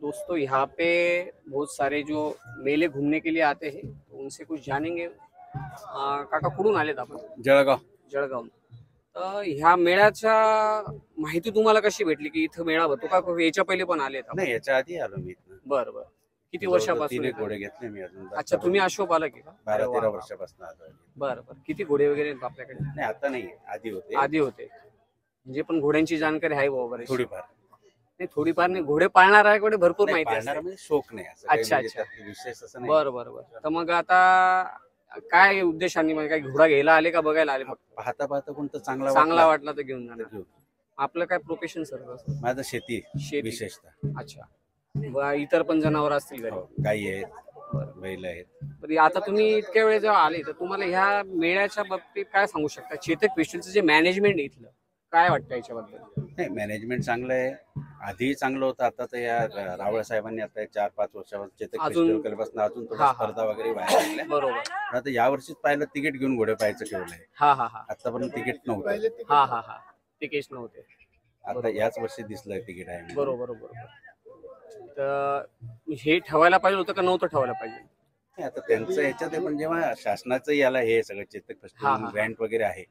दोस्तों यहाँ पे बहुत सारे जो मेले घूमने के लिए आते हैं तो उनसे कुछ जानेंगे। काका कुठून आलेत आपण? जळगाव. जळगाव. तर ह्या मेळ्याच्या माहिती तुम्हाला कशी भेटली की इथं मेळा भरतो का? याच्या पहिले पण आलेत आपण? नाही, याच्या आधी आलो मी इथनं. बरं बरं. किती वर्षापासून? 3 घोडे घेतले मी अजून. अच्छा, तुम्ही अश्वपालक आहे का? 12-13 वर्षापासून आलो. बरं बरं. किती घोडे वगैरे आहेत आपल्याकडे? नाही, आता नाही, आधी होते. आधी होते म्हणजे पण घोड्यांची जानकारी आहे वगैरे? थोडीफार. नाही, थोडीफार नाही, घोडे पाळणाऱ्याकडे भरपूर माहिती असते. म्हणजे शौक नाही असं. अच्छा अच्छा, विशेष असं नाही. बरं बरं बरं. तर मग आता काय उद्देशाने, म्हणजे काय घोडा घ्यायला आले का बघायला आले? पाहता पाहता कोणतं चांगला वाटला तर घेऊन जाणार. आपलं काय प्रोफेशन सर? माझं शेती विशेषतः. अच्छा, इतर पण जनावर असतील घरी? गाई आहेत, बैल आहेत. पण आता तुम्ही इतक्या वेळ जेव्हा आले तर तुम्हाला ह्या मेळ्याच्या बाबतीत काय सांगू शकता? चेतक पेस्टलचं जे मॅनेजमेंट इथलं काय वाटतं याच्याबद्दल? नाही, मॅनेजमेंट चांगलं आहे. आधी चांगलं होतं. आता तर या रावळ साहेबांनी आता 4-5 वर्षापासून चेतक फेस्टिवलपासून अजून स्पर्धा वगैरे बाहेर आणल्या. बरोबर. आता या वर्षीच पाहिलं तिकीट घेऊन घोडे पाहायचं ठेवलंय. आतापर्यंत तिकीट नव्हतं. तिकीट नव्हते. आता याच वर्षी दिसलंय तिकीट आहे. बरोबर बरोबर. तर हे ठेवायला पाहिजे होतं का नव्हतं ठेवायला पाहिजे? आता त्यांचं ह्याच्यात आहे, पण जेव्हा शासनाचं याला हे सगळं चेतक फेस्टिवल ग्रँट वगैरे आहे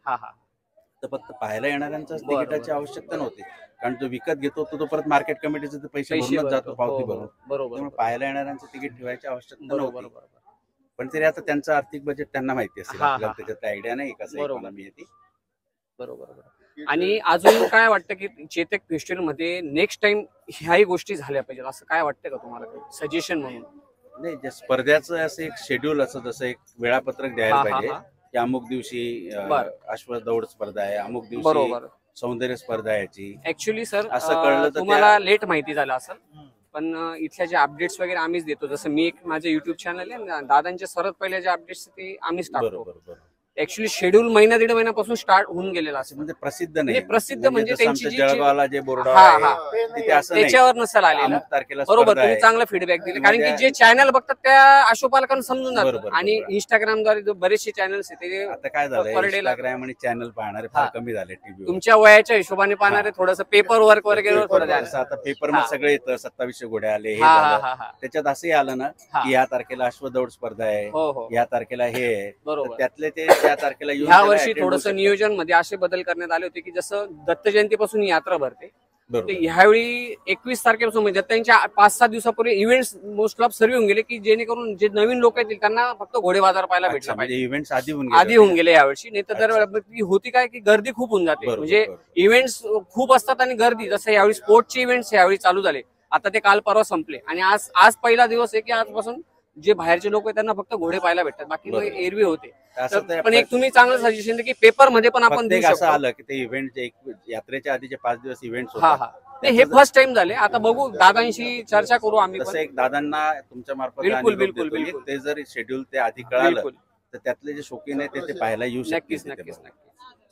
तर फक्त पाहायला येणाऱ्यांचाच तिकिटाची आवश्यकता नव्हती. कारण जो विकत घेतो तो परत मार्केट कमिटीचे पैसे भरूनच जातो, पावती भरून. त्यामुळे पाहायला येणाऱ्यांचं तिकीट ठेवायची आवश्यकता नव्हती. पण तरी आता त्यांचं आर्थिक बजेट त्यांना माहिती असेल, आपल्याला त्याच्यात आयडिया नाही कसं इकॉनॉमी येते. बरोबर. आणि अजून काय वाटतं की चेतक फेस्टिवल मध्ये नेक्स्ट टाइम ह्याही गोष्टी झाल्या पाहिजेत असं काय वाटतं का तुम्हाला? काही सजेशन म्हणून? नाही, जे स्पर्धेचं असं एक शेड्यूल असं, जसं एक वेळापत्रक द्यायला पाहिजे की अमुक दिवशी अश्व दौड स्पर्धा आहे, अमुक दिवशी सौंदर्य स्पर्धा आहे याची. ऍक्च्युली सर असं कळलं तर तुम्हाला लेट माहिती झालं असेल, पण इथल्या जे अपडेट्स वगैरे आम्हीच देतो. जसं मी एक माझं युट्यूब चॅनल आहे, दादांचे सर्वात पहिले जे अपडेट्स ते आम्हीच टाकतो. ऍक्च्युली शेड्यूल महिना दीड महिन्यापासून स्टार्ट होऊन गेलेला असेल. म्हणजे प्रसिद्ध नाही, प्रसिद्ध म्हणजे त्यांची जळगावला जे बोर्ड त्याच्यावर नसेल आलेलं. बरोबर, तुम्ही चांगला फीडबॅक दिले. कारण की जे चॅनल बघतात त्या अश्वपालकांना समजून जातात. आणि इंस्टाग्रामद्वारे बरेचसे चॅनल्स आहेत ते आता काय झालं, इंस्टाग्राम आणि चॅनल पाहणारे फार कमी झाले. टीव्ही तुमच्या वयाच्या हिशोबाने पाहणारे थोडंसं पेपर वर्क वगैरे थोडं. आता पेपर मध्ये सगळे येतं, 2700 घोडे आले, त्याच्यात असंही आलं ना की या तारखेला अश्वदौड स्पर्धा आहे, या तारखेला हे आहे, त्यातले ते त्या तारखेला. ह्या वर्षी थोडस नियोजन मध्ये असे बदल करण्यात आले होते की जसं दत्त जयंतीपासून यात्रा भरते, ह्यावेळी 21 तारखेपासून म्हणजे दत्तांच्या 5-7 दिवसापूर्वी इव्हेंट्स मोस्ट ऑफ सर्व होऊन गेले की जेणेकरून जे नवीन लोक येतील त्यांना फक्त घोडे बाजार पाहायला भेटला पाहिजे. इव्हेंट्स आधी होऊन गेले यावर्षी. नाही तर दरवेळी होती काय की गर्दी खूप होऊन जाते, म्हणजे इव्हेंट्स खूप असतात आणि गर्दी. जसं यावेळी स्पोर्टचे इव्हेंट्स यावेळी चालू झाले, आता ते काल परवा संपले आणि आज पहिला दिवस आहे की आजपासून जे बाहेरचे लोक आहेत त्यांना फक्त घोडे पाहायला भेटतात, बाकी एरवी होते. पण एक तुम्ही चांगलं सजेशन की पेपर मध्ये पण आपण असं आलं की ते इव्हेंट यात्रेच्या आधीचे 5 दिवस इव्हेंट. हे फर्स्ट टाइम झाले. आता बघू, दादांशी चर्चा करू आम्ही. एक दादांना तुमच्या मार्फत बिलकुल ते जर शेड्यूल ते आधी कळालं तर त्यातले जे शौकीन आहे ते पाहायला येऊ शकतील. नक्कीच.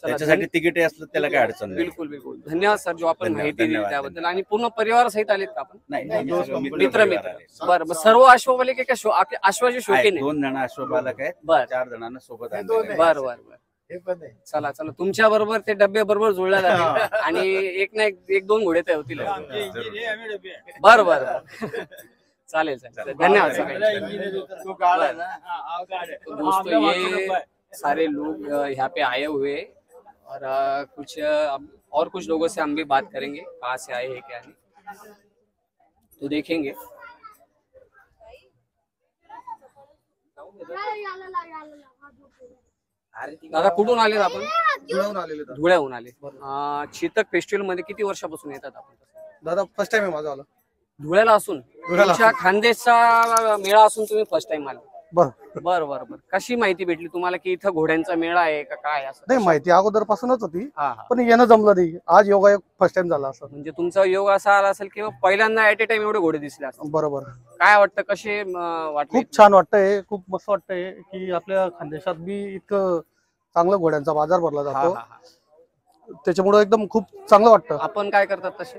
त्याच्यासाठी तिकीट असलं त्याला काय अडचण नाही. बिलकुल. धन्यवाद सर जो आपण माहिती दिली त्याबद्दल. आणि पूर्ण परिवार सहित आलेत का आपण? नाही, मित्र. बरं, सर्व अश्वपालक अश्वाचे शौकीन? 2 जण अश्वपालक आहेत, 4 जणांना सोबत आणले. बरं. चला तुमच्या बरोबर ते डब्बे बरोबर जुळल्या जातील आणि एक ना एक 2 घोडे तयार होतील. बरं. चालेल. धन्यवाद दोस्तों. ये सारे लोग यहाँ पे आए हुए और कुछ लोगों से हम भी बात करेंगे, कहाँ से आए हैं क्या नहीं, तो देखेंगे. दादा कुठून आले आपण? धुळ्याहून आले. चेतक फेस्टिवल मध्ये किती वर्षापासून येतात आपण? दादा फर्स्ट टाइम आहे माझा आला धुळ्याला असून. तुमच्या खानदेशचा मेळा असून तुम्ही फर्स्ट टाइम आले? बरं. कशी माहिती भेटली तुम्हाला की इथं घोड्यांचा मेळा आहे का काय? असं नाही, माहिती अगोदर पासूनच होती पण येणं जमलं नाही. आज योगायोग फर्स्ट टाइम झाला असं. म्हणजे तुमचा योग असा आला असेल किंवा पहिल्यांदा ऍट ए टाइम एवढे घोडे दिसले असतील? बरोबर. काय वाटतं, कसे वाटले? खूप छान वाटतंय, खूप मस्त वाटतंय की आपल्या खानदेशात बी इतकं चांगलं घोड्यांचा बाजार भरला जातो. त्याच्यामुळे एकदम खूप चांगलं वाटतं. आपण काय करतात तसे?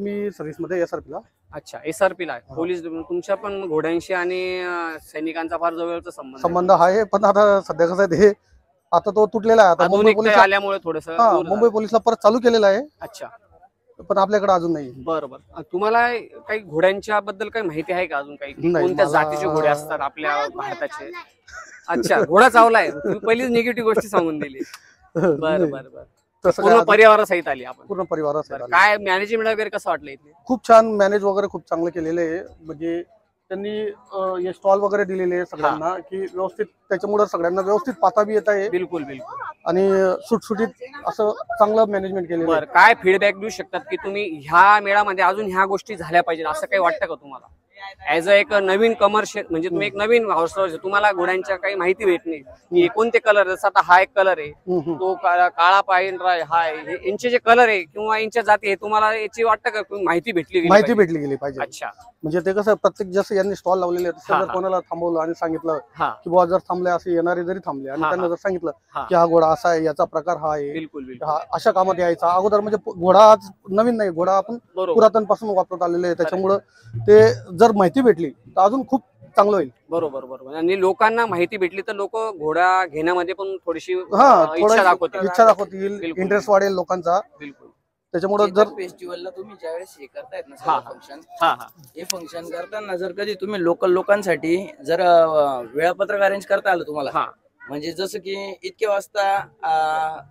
मी सर्व्हिस मध्ये SRP ला. अच्छा, SRP ला पोलीस. तुमच्या पण घोड्यांशी आणि सैनिकांचा फार जवळचा संबंध आहे, पण आता सध्या कसं आहे ते आता तो तुटलेला आहे. आता मुंबई पोलीस आल्यामुळे थोडंसं मुंबई पोलीसला परत चालू केलेला आहे. अच्छा. पण आपल्याकडे अजून नाही. बरोबर. तुम्हाला काही घोड्यांच्या बद्दल काही माहिती आहे का अजून काही? नाही, कोणत्या मला- जातीचे घोडे असतात आपल्या भारताचे? अच्छा, घोडा चावलाय. तुम्ही पहिलीच निगेटिव्ह गोष्टी सांगून दिली. बरं नाही. बरं बरं. तसं पूर्ण काय परिवारासहित आली आपण. पूर्ण परिवारात बरं, काय मॅनेजमेंट वगैरे कसं वाटलं इथे? खूप छान मॅनेज वगैरे खूप चांगलं केलेलं आहे. म्हणजे त्यांनी हे स्टॉल वगैरे दिलेले आहे सगळ्यांना की व्यवस्थित, त्याच्यामुळे सगळ्यांना व्यवस्थित पाहता बी येत आहे बिलकुल बिलकुल. आणि सुटसुटीत असं चांगलं मॅनेजमेंट केलेलं आहे. बरं, काय फीडबॅक देऊ शकतात की तुम्ही ह्या मेळामध्ये अजून ह्या गोष्टी झाल्या पाहिजेत असं काही वाटतं का तुम्हाला? ऍज अ एक नवीन कमर्शियल, म्हणजे तुम्ही एक नवीन हाऊस तुम्हाला घोड्यांच्या काही माहिती भेटणे की कोणते कलर, जसं आता हा एक कलर आहे, तो काळा पायंडा हा आहे, यांचे जे कलर आहे किंवा यांच्या जाती आहे, तुम्हाला याची वाटतं का माहिती भेटली माहिती भेटली गेली पाहिजे. अच्छा. म्हणजे ते कसं प्रत्येक जसं यांनी स्टॉल लावलेले आहेत, तसं जर कोणाला थांबवलं आणि सांगितलं की बुवा जर थांबले, असे येणारे जरी थांबले आणि त्यांना जर सांगितलं की हा घोडा असा आहे, याचा प्रकार हा आहे, बिलकुल बिलकुल. हा अशा कामात यायचा. अगोदर म्हणजे घोडा आज नवीन नाही, घोडा आपण पुरातन पासून वापरत आलेले आहे. त्याच्यामुळं ते जर माहिती भेटली तर अजून खूप चांगलं होईल. बरोबर बरोबर. आणि लोकांना माहिती भेटली तर लोक घोडा घेण्यामध्ये पण थोडीशी इच्छा इच्छा दाखवतील. दाखवतील, इंटरेस्ट वाढेल लोकांचा. बिलकुल. त्याच्यामुळे जर फेस्टिवलला तुम्ही ज्यावेळेस हे करतायत ना हा, फंक्शन, हा हा हे फंक्शन करताना जर कधी तुम्ही लोकल लोकांसाठी जर वेळापत्रक अरेंज करता आलं तुम्हाला, हा, म्हणजे जसं की इतक्या वाजता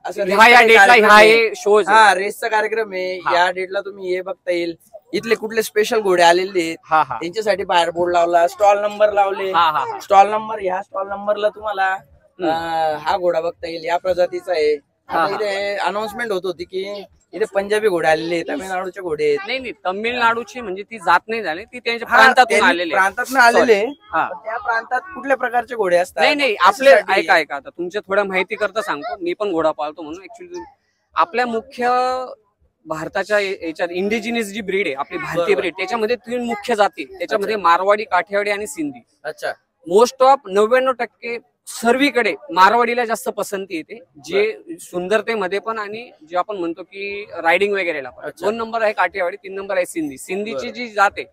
असं ह्या या रेसचा डेटला कार्यक्रम ह्या आहे. हे शोज हा, रेसचा कार्यक्रम आहे, हा. या डेटला तुम्ही हे बघता येईल. इथले कुठले स्पेशल घोडे आलेले आहेत हा हा त्यांच्यासाठी बाहेर बोर्ड लावला, स्टॉल नंबर लावले, हा हा स्टॉल नंबर, ह्या स्टॉल नंबरला तुम्हाला हा घोडा बघता येईल, या प्रजातीचा आहे. हा, आता इथे अनाउन्समेंट होत होती की इथे पंजाबी घोडे आलेले आहेत, तामिळनाडूचे घोडे आहेत. नाही नाही, तामिळनाडूची म्हणजे ती जात नाही झाली, ती त्यांच्या हा, प्रांतातून त्यांनी आलेले. प्रांतातून आलेले. हा. पण त्या प्रांतात कुठल्या प्रकारचे घोडे असतात? नाही नाही, आपले त्याच्यासाठी- ऐका ऐका, आता तुमच्या थोड्या माहिती करता सांगतो. मी पण घोडा पाळतो म्हणून. ऍक्च्युली आपल्या मुख्य भारताच्या याच्यात इंडिजिनियस जी ब्रीड आहे आपली भारतीय बरोबर. ब्रीड, त्याच्यामध्ये 3 मुख्य जाती, त्याच्यामध्ये मारवाडी, काठियावाडी आणि सिंधी. अच्छा. मोस्ट ऑफ 99% सर्वीकडे मारवाडीला जास्त पसंती येते, जे सुंदरतेमध्ये पण आणि जे आपण म्हणतो की रायडिंग वगैरेला पण. अच्छा. 2 नंबर आहे काठियावाडी, 3 नंबर आहे सिंधी. सिंधीची बरं. जी जात आहे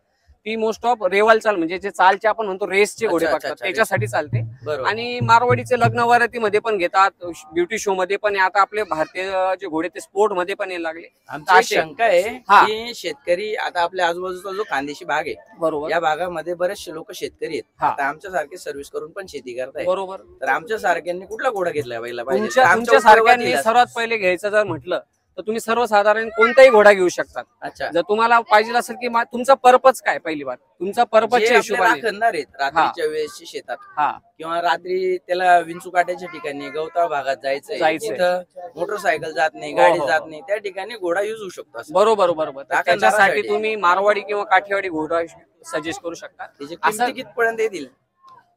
ती मोस्ट ऑफ रेवाल चाल, म्हणजे जे चालचे आपण म्हणतो रेसचे घोडे अच्छा, बघतात अच्छा, त्याच्यासाठी चालते. बरोबर. आणि मारवाडीचे लग्न वरातीमध्ये पण घेतात, ब्युटी शो मध्ये पण. आता आपले भारतीय जे घोडे ते स्पोर्ट मध्ये पण यायला लागले. आमची एक असे- शंका आहे हा. की शेतकरी, आता आपल्या आजूबाजूचा जो खानदेशी भाग आहे, बरोबर या भागामध्ये बरेचसे लोक शेतकरी आहेत. हा. आता आमच्या सारखे सर्व्हिस करून पण शेती करताय. बरोबर. तर आमच्या सारख्यांनी कुठला घोडा घेतला पाहिजे? तुमच्या आमच्या तुमच्या उपयोगात सारख्यांनी येईल असं. सर्वात पहिले घ्यायचं जर म्हटलं तर तुम्ही सर्वसाधारण कोणताही घोडा घेऊ शकतात. अच्छा. जर तुम्हाला पाहिजे असेल की तुमचा पर्पज काय, पहिली बात तुमचा जे पर्पजच्या आपल्या हिशोबाने. राखणदार आहेत रात्रीच्या वेळेस शेतात, हा किंवा रात्री त्याला विंचू काट्याच्या ठिकाणी गवताळ भागात जायचंय, तिथं मोटरसायकल जात नाही, हो, गाडी हो, जात हो. नाही, त्या ठिकाणी घोडा यूज होऊ शकतो असं. बरोबर बरोबर. तर राखणदारासाठी. त्याच्यासाठी तुम्ही मारवाडी किंवा काठियावाडी घोडा सजेस्ट करू शकता. त्याची असं- किंमती कितपर्यंत येतील?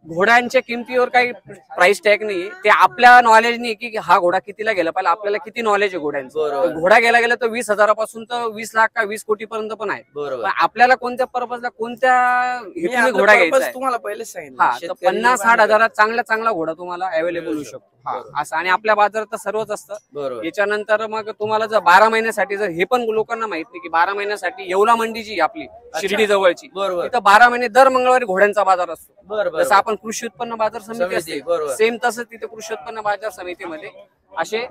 घोड्यांच्या किमतीवर काही प्राइस टॅग नाही, ते आपल्या नॉलेजने की हा घोडा कितीला गेला पाहिजे, आपल्याला किती नॉलेज आहे घोड्यांचं. बरोबर. तर घोडा गेला गेला तर 20,000 तर 20 लाख का 20 कोटी पर्यंत पण आहे. बरोबर. पण आपल्याला कोणत्या पर्पजला, कोणत्या मी हेतूने आपलं घोडा purpose घ्यायचा आहे, तुम्हाला पहिलेच सांगितलं. हा, तर शेतकरी 50-60 लोकांना- हजारात चांगला घोडा तुम्हाला अवेलेबल होऊ शकतो. हा, बरोबर. असं. आणि आपल्या बाजारात तर सर्वच असतं. बरोबर. याच्यानंतर मग तुम्हाला जर 12 महिन्यासाठी, जर हे पण लोकांना माहित नाही की 12 महिन्यासाठी येवला मंडी जी आपली शिर्डी जवळची, बरोबर. तिथं 12 महिने दर मंगळवारी घोड्यांचा बाजार असतो. बरोबर. जसं आपण कृषी उत्पन्न बाजार समिती समिती, असते, बरोबर. सेम तसंच तिथे कृषी उत्पन्न बाजार समितीमध्ये असे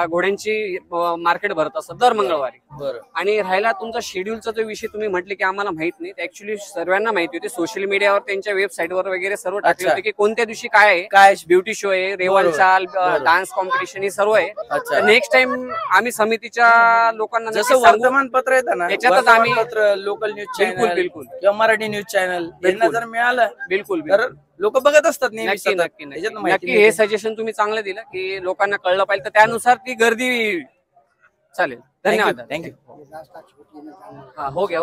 घोड्यांची मार्केट भरत असतात दर मंगळवारी. बरोबर. आणि राहिला तुमचा शेड्यूलचा जो विषय तुम्ही म्हटले की आम्हाला माहित नाही, ऍक्च्युली सर्वांना माहिती होती. सोशल मीडियावर त्यांच्या वेबसाईटवर वगैरे सर्व टाकले अच्छा. होते की कोणत्या दिवशी काय आहे, काय? ब्युटी शो आहे, रेवाल बरोबर. चाल, बरोबर. डान्स कॉम्पिटिशन, हे सर्व आहे. अच्छा. नेक्स्ट टाइम आम्ही समितीच्या लोकांना जसं नक्की सांगू. वर्तमानपत्र येतं ना, त्याच्यातच आम्ही- वर्तमानपत्र, लोकल न्यूज बिलकुल, चॅनल बिलकुल. किंवा मराठी न्यूज चॅनल यांना बिलकुल. जर मिळालं बिलकुल तर लोक बघत असतात नेहमी नक्की सतत. नक्की त्याच्यातनं नक्की माहिती नक्की. हे मिळते. सजेशन तुम्ही चांगलं दिलं की लोकांना कळलं पाहिजे, तर त्यानुसार ती गर्दी चालेल. धन्यवाद. थँक्यू. हा, हो गया.